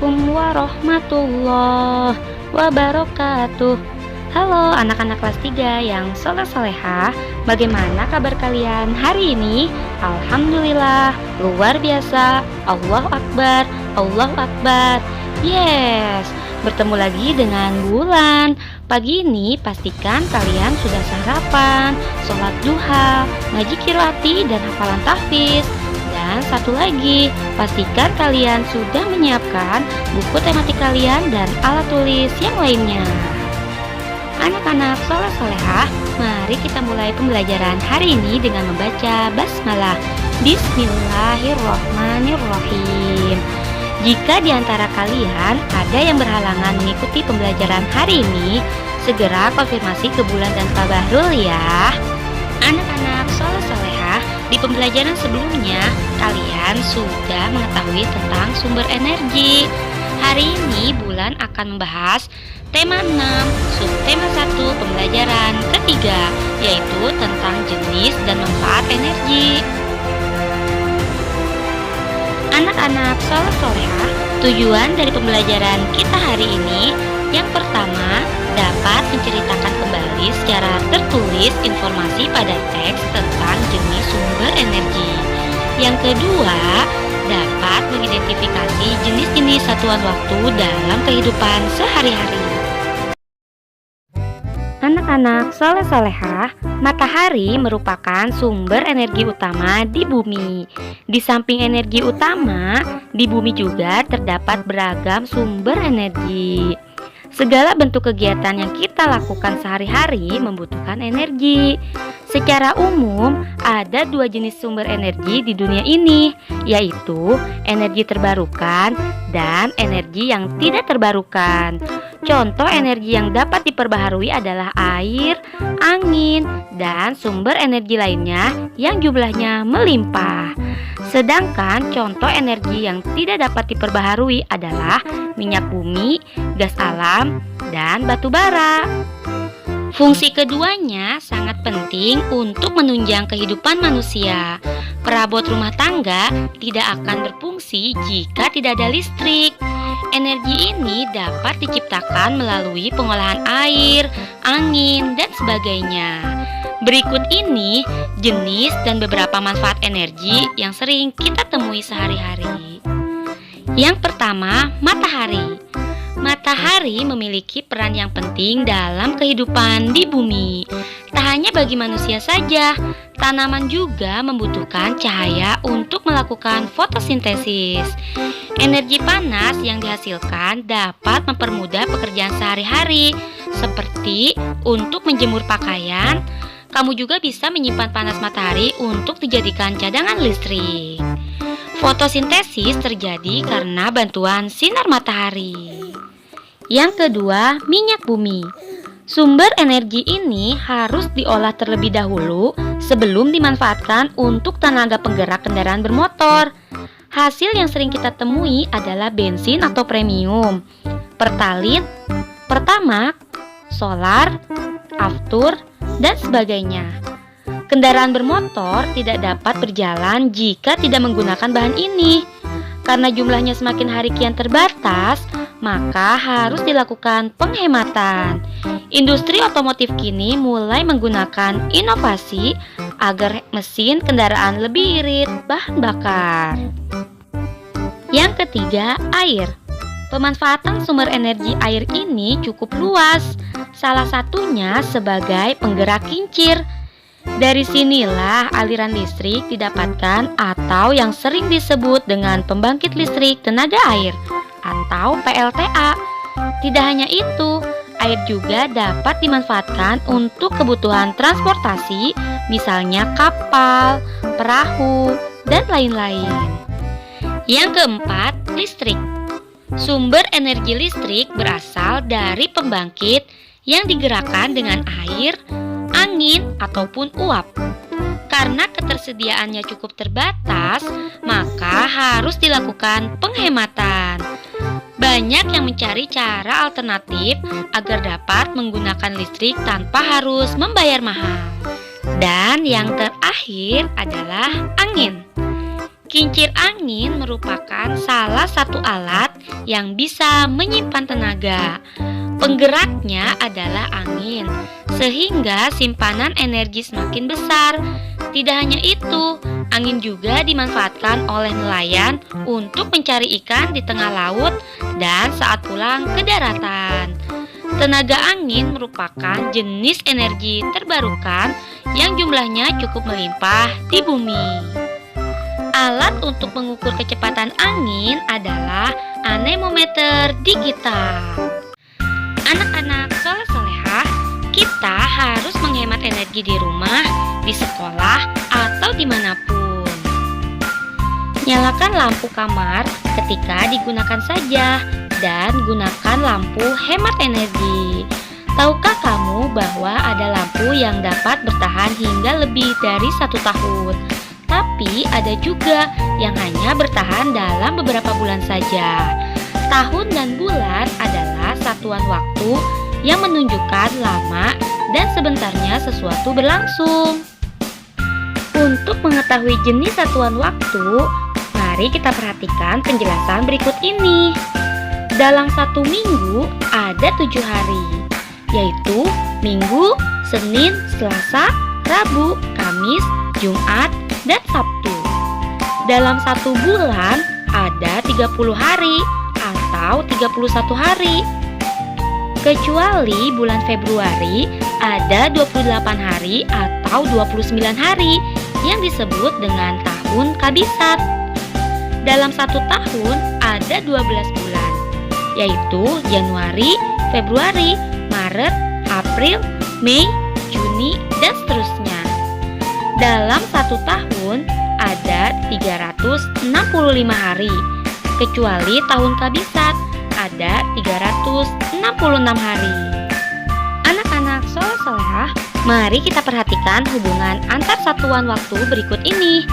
Assalamualaikum warahmatullahi wabarakatuh. Halo anak-anak kelas 3 yang soleh-solehah. Bagaimana kabar kalian hari ini? Alhamdulillah, luar biasa. Allahu Akbar, Allahu Akbar. Yes, bertemu lagi dengan bulan. Pagi ini pastikan kalian sudah sarapan, sholat duha, ngaji qiraati dan hafalan tahfiz. Dan satu lagi, pastikan kalian sudah menyiapkan buku tematik kalian dan alat tulis yang lainnya. Anak-anak soleh-solehah, mari kita mulai pembelajaran hari ini dengan membaca basmalah. Bismillahirrohmanirrohim. Jika di antara kalian ada yang berhalangan mengikuti pembelajaran hari ini, segera konfirmasi ke Bulan dan Pak Bahrul ya. Anak-anak soleh-solehah, di pembelajaran sebelumnya kalian sudah mengetahui tentang sumber energi. Hari ini Bulan akan membahas tema 6, subtema 1 pembelajaran ketiga, yaitu tentang jenis dan manfaat energi. Anak-anak soleh-solehah, tujuan dari pembelajaran kita hari ini yang pertama, dapat menceritakan kembali secara tertulis informasi pada teks tentang jenis sumber energi. Yang kedua, dapat mengidentifikasi jenis-jenis satuan waktu dalam kehidupan sehari-hari. Anak-anak soleh-solehah, matahari merupakan sumber energi utama di bumi. Di samping energi utama, di bumi juga terdapat beragam sumber energi. Segala bentuk kegiatan yang kita lakukan sehari-hari membutuhkan energi. Secara umum, ada dua jenis sumber energi di dunia ini, yaitu energi terbarukan dan energi yang tidak terbarukan. Contoh energi yang dapat diperbaharui adalah air, angin, dan sumber energi lainnya yang jumlahnya melimpah. Sedangkan contoh energi yang tidak dapat diperbaharui adalah minyak bumi, gas alam, dan batu bara. Fungsi keduanya sangat penting untuk menunjang kehidupan manusia. Perabot rumah tangga tidak akan berfungsi jika tidak ada listrik. Energi ini dapat diciptakan melalui pengolahan air, angin, dan sebagainya. Berikut ini jenis dan beberapa manfaat energi yang sering kita temui sehari-hari. Yang pertama, matahari. Matahari memiliki peran yang penting dalam kehidupan di bumi. Tak hanya bagi manusia saja, tanaman juga membutuhkan cahaya untuk melakukan fotosintesis. Energi panas yang dihasilkan dapat mempermudah pekerjaan sehari-hari, seperti untuk menjemur pakaian. Kamu juga bisa menyimpan panas matahari untuk dijadikan cadangan listrik. Fotosintesis terjadi karena bantuan sinar matahari. Yang kedua, minyak bumi. Sumber energi ini harus diolah terlebih dahulu sebelum dimanfaatkan untuk tenaga penggerak kendaraan bermotor. Hasil yang sering kita temui adalah bensin atau premium, pertalite, pertamax, solar, aftur, dan sebagainya. Kendaraan bermotor tidak dapat berjalan jika tidak menggunakan bahan ini. Karena jumlahnya semakin hari kian terbatas, maka harus dilakukan penghematan. Industri otomotif kini mulai menggunakan inovasi agar mesin kendaraan lebih irit bahan bakar. Yang ketiga, air. Pemanfaatan sumber energi air ini cukup luas, salah satunya sebagai penggerak kincir. Dari sinilah aliran listrik didapatkan atau yang sering disebut dengan pembangkit listrik tenaga air atau PLTA. Tidak hanya itu, air juga dapat dimanfaatkan untuk kebutuhan transportasi, misalnya kapal, perahu, dan lain-lain. Yang keempat, listrik. Sumber energi listrik berasal dari pembangkit yang digerakkan dengan air, angin, ataupun uap. Karena ketersediaannya cukup terbatas, maka harus dilakukan penghematan. Banyak yang mencari cara alternatif agar dapat menggunakan listrik tanpa harus membayar mahal. Dan yang terakhir adalah angin. Kincir angin merupakan salah satu alat yang bisa menyimpan tenaga. Penggeraknya adalah angin, sehingga simpanan energi semakin besar. Tidak hanya itu, angin juga dimanfaatkan oleh nelayan untuk mencari ikan di tengah laut dan saat pulang ke daratan. Tenaga angin merupakan jenis energi terbarukan yang jumlahnya cukup melimpah di bumi. Alat untuk mengukur kecepatan angin adalah anemometer digital. Anak-anak soleh-solehah, kita harus menghemat energi di rumah, di sekolah, atau dimanapun. Nyalakan lampu kamar ketika digunakan saja dan gunakan lampu hemat energi. Tahukah kamu bahwa ada lampu yang dapat bertahan hingga lebih dari 1 tahun? Tapi ada juga yang hanya bertahan dalam beberapa bulan saja. Tahun dan bulan adalah satuan waktu yang menunjukkan lama dan sebentarnya sesuatu berlangsung. Untuk mengetahui jenis satuan waktu, mari kita perhatikan penjelasan berikut ini. Dalam 1 minggu ada 7 hari, yaitu Minggu, Senin, Selasa, Rabu, Kamis, Jumat, dan Sabtu. Dalam 1 bulan ada 30 hari atau 31 hari. Kecuali bulan Februari ada 28 hari atau 29 hari yang disebut dengan tahun kabisat. Dalam 1 tahun ada 12 bulan, yaitu Januari, Februari, Maret, April, Mei, Juni, dan seterusnya. Dalam 1 tahun ada 365 hari, kecuali tahun kabisat ada 366 hari. Anak-anak soleh-solehah, mari kita perhatikan hubungan antar satuan waktu berikut ini.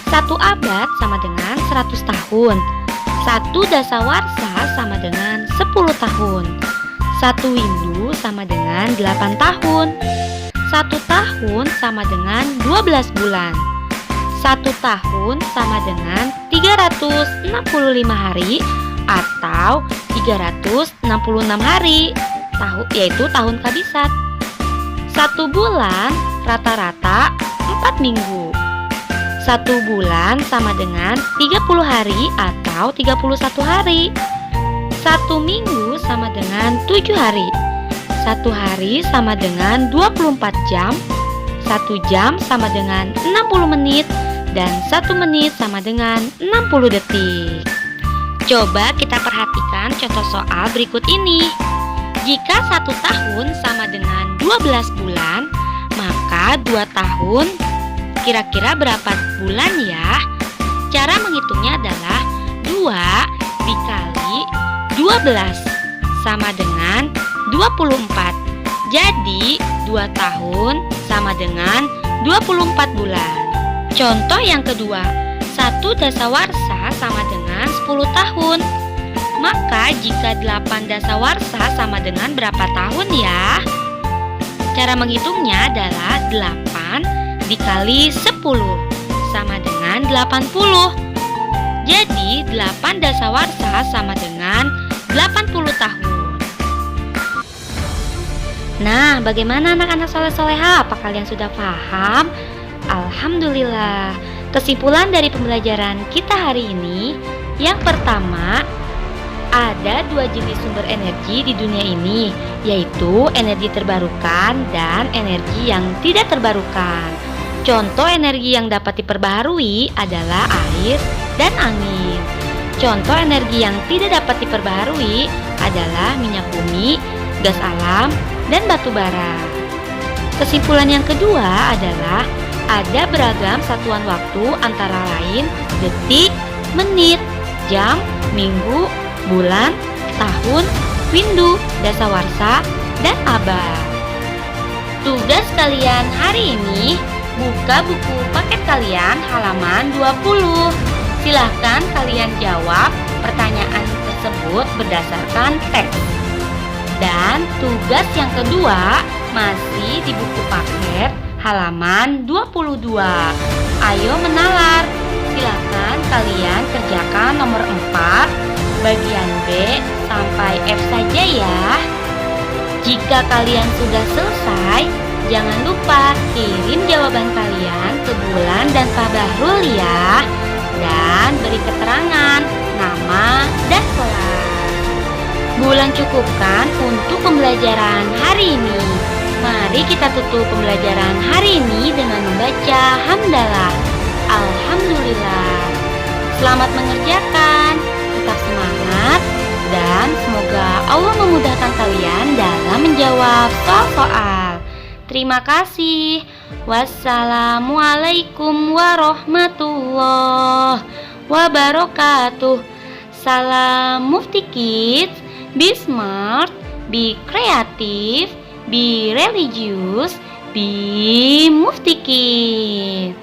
1 abad sama dengan 100 tahun. 1 dasawarsa sama dengan 10 tahun. 1 windu sama dengan 8 tahun. 1 tahun sama dengan 12 bulan. 1 tahun sama dengan 365 hari atau 366 hari, yaitu tahun kabisat. 1 bulan rata-rata 4 minggu. 1 bulan sama dengan 30 hari atau 31 hari. 1 minggu sama dengan 7 hari. 1 hari sama dengan 24 jam, 1 jam sama dengan 60 menit, dan 1 menit sama dengan 60 detik. Coba kita perhatikan contoh soal berikut ini. Jika 1 tahun sama dengan 12 bulan, maka 2 tahun kira-kira berapa bulan ya? Cara menghitungnya adalah 2 dikali 12 sama dengan 24. Jadi 2 tahun sama dengan 24 bulan. Contoh yang kedua, 1 dasawarsa sama dengan 10 tahun. Maka jika 8 dasawarsa sama dengan berapa tahun ya? Cara menghitungnya adalah 8 dikali 10 sama dengan 80. Jadi 8 dasawarsa sama dengan 80 tahun. Nah, bagaimana anak-anak soleh-soleha? Apa kalian sudah paham? Alhamdulillah. Kesimpulan dari pembelajaran kita hari ini, yang pertama, ada 2 jenis sumber energi di dunia ini, yaitu energi terbarukan dan energi yang tidak terbarukan. Contoh energi yang dapat diperbaharui adalah air dan angin. Contoh energi yang tidak dapat diperbaharui adalah minyak bumi, gas alam, dan batu bara. Kesimpulan yang kedua adalah ada beragam satuan waktu antara lain detik, menit, jam, minggu, bulan, tahun, windu, dasawarsa, dan abad. Tugas kalian hari ini, buka buku paket kalian halaman 20. Silahkan kalian jawab pertanyaan tersebut berdasarkan teks. Dan tugas yang kedua masih di buku paket halaman 22. Ayo menalar. Silakan kalian kerjakan nomor 4, bagian B sampai F saja ya. Jika kalian sudah selesai, jangan lupa kirim jawaban kalian ke Bulan dan Pak Bahrul ya. Dan beri keterangan nama dan kelas. Bulan cukupkan untuk pembelajaran hari ini. Mari kita tutup pembelajaran hari ini dengan membaca hamdalah. Alhamdulillah. Selamat mengerjakan, tetap semangat, dan semoga Allah memudahkan kalian dalam menjawab soal-soal. Terima kasih. Wassalamualaikum warahmatullahi wabarakatuh. Salam Mufti Kids. Be smart, be creative, be religious, be Mufti Kids.